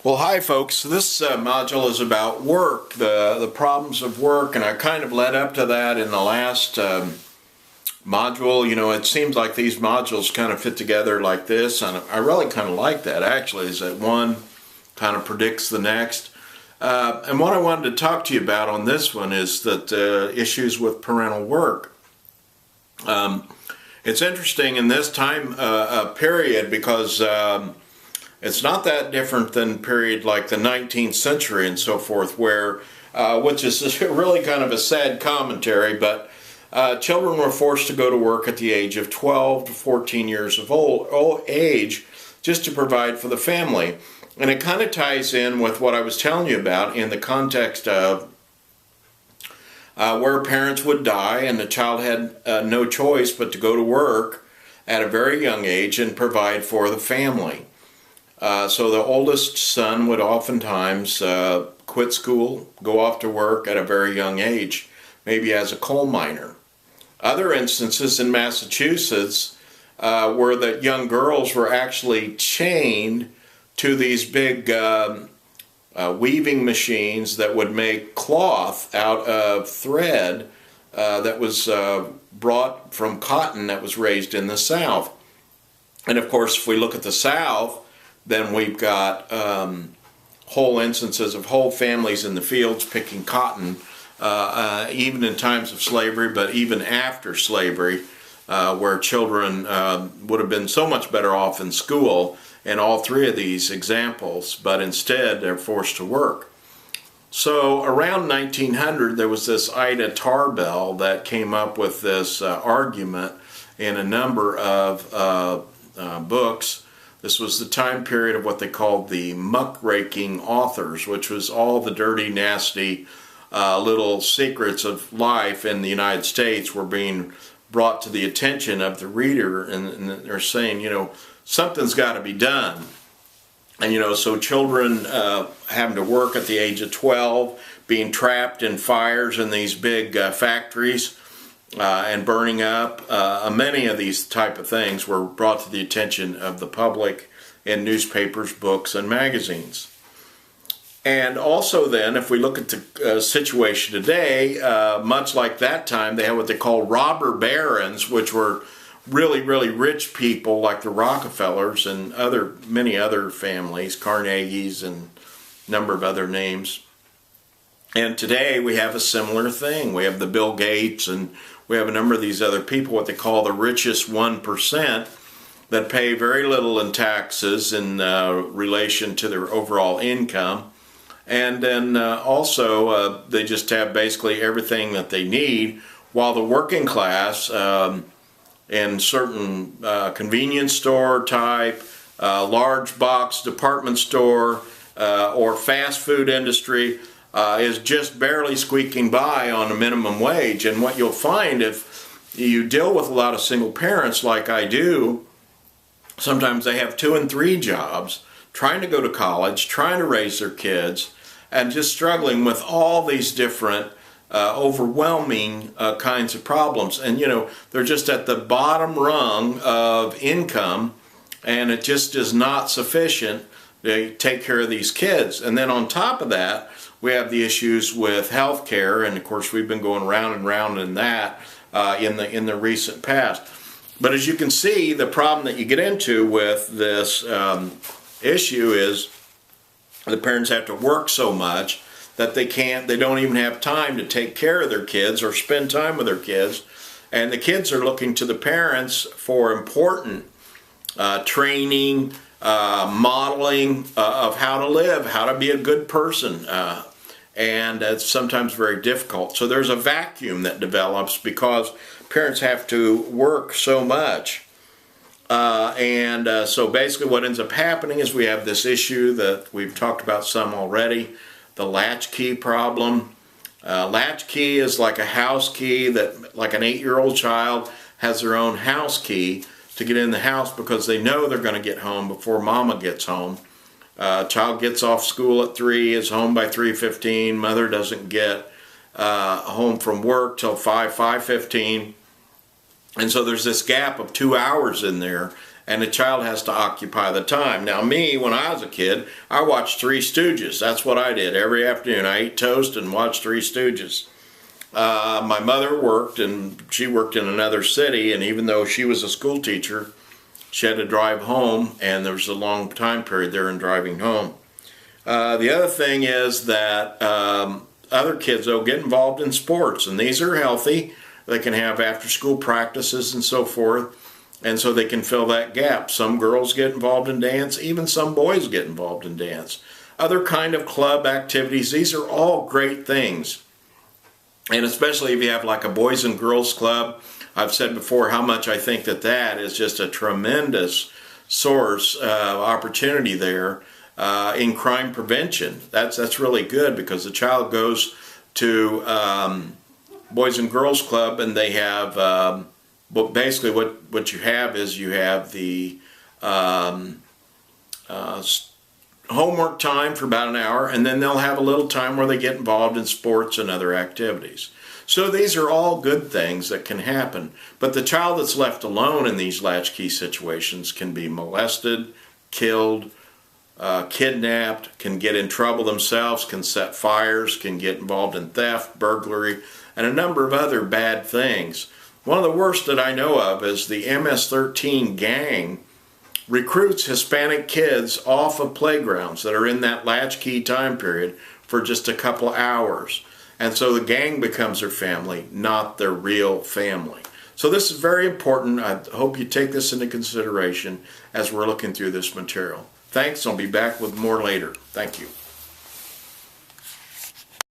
Well, hi folks. This module is about work, the problems of work, and I kind of led up to that in the last module. You know, it seems like these modules kind of fit together like this, and I really kind of like that actually, is that one kind of predicts the next. And what I wanted to talk to you about on this one is that issues with parental work. It's interesting in this time period because it's not that different than period like the 19th century and so forth, where, which is really kind of a sad commentary, but children were forced to go to work at the age of 12 to 14 years of old age just to provide for the family. And it kind of ties in with what I was telling you about in the context of where parents would die and the child had no choice but to go to work at a very young age and provide for the family. So the oldest son would oftentimes quit school, go off to work at a very young age, maybe as a coal miner. Other instances in Massachusetts were that young girls were actually chained to these big weaving machines that would make cloth out of thread that was brought from cotton that was raised in the South. And of course, if we look at the South, then we've got whole instances of whole families in the fields picking cotton, even in times of slavery, but even after slavery, where children would have been so much better off in school in all three of these examples, but instead they're forced to work. So around 1900, there was this Ida Tarbell that came up with this argument in a number of books. This was the time period of what they called the muckraking authors, which was all the dirty, nasty little secrets of life in the United States were being brought to the attention of the reader, and they're saying, you know, something's got to be done. And, you know, so children having to work at the age of 12, being trapped in fires in these big factories, and burning up. Many of these type of things were brought to the attention of the public in newspapers, books, and magazines. And also then, if we look at the situation today, much like that time, they have what they call robber barons, which were really, really rich people like the Rockefellers and many other families, Carnegies and a number of other names. And today we have a similar thing. We have the Bill Gates, and we have a number of these other people, what they call the richest 1%, that pay very little in taxes in relation to their overall income. And then also they just have basically everything that they need, while the working class in certain convenience store type, large box department store, or fast food industry is just barely squeaking by on a minimum wage. And what you'll find if you deal with a lot of single parents like I do, sometimes they have 2 and 3 jobs, trying to go to college, trying to raise their kids, and just struggling with all these different overwhelming kinds of problems. And, you know, they're just at the bottom rung of income, and it just is not sufficient to take care of these kids. And then on top of that, we have the issues with health care, and of course we've been going round and round in that in the recent past. But as you can see, the problem that you get into with this issue is the parents have to work so much that they don't even have time to take care of their kids or spend time with their kids. And the kids are looking to the parents for important training, modeling of how to live, how to be a good person. And it's sometimes very difficult. So there's a vacuum that develops because parents have to work so much. So basically what ends up happening is we have this issue that we've talked about some already, the latchkey problem. Latchkey is like a house key that, like an 8-year-old child has their own house key to get in the house because they know they're going to get home before mama gets home. Child gets off school at 3, is home by 3:15. Mother doesn't get home from work till 5:15. And so there's this gap of 2 hours in there, and the child has to occupy the time. Now me, when I was a kid, I watched Three Stooges. That's what I did every afternoon. I ate toast and watched Three Stooges. My mother worked, and she worked in another city, and even though she was a school teacher, she had to drive home, and there was a long time period there in driving home. The other thing is that other kids, though, get involved in sports, and these are healthy. They can have after-school practices and so forth, and so they can fill that gap. Some girls get involved in dance, even some boys get involved in dance. Other kind of club activities, these are all great things. And especially if you have like a Boys and Girls Club, I've said before how much I think that that is just a tremendous source of opportunity there in crime prevention. That's really good, because the child goes to Boys and Girls Club, and they have, well, basically what you have is you have the homework time for about an hour, and then they'll have a little time where they get involved in sports and other activities. So these are all good things that can happen. But the child that's left alone in these latchkey situations can be molested, killed, kidnapped, can get in trouble themselves, can set fires, can get involved in theft, burglary, and a number of other bad things. One of the worst that I know of is the MS-13 gang recruits Hispanic kids off of playgrounds that are in that latchkey time period for just a couple hours. And so the gang becomes their family, not their real family. So this is very important. I hope you take this into consideration as we're looking through this material. Thanks. I'll be back with more later. Thank you.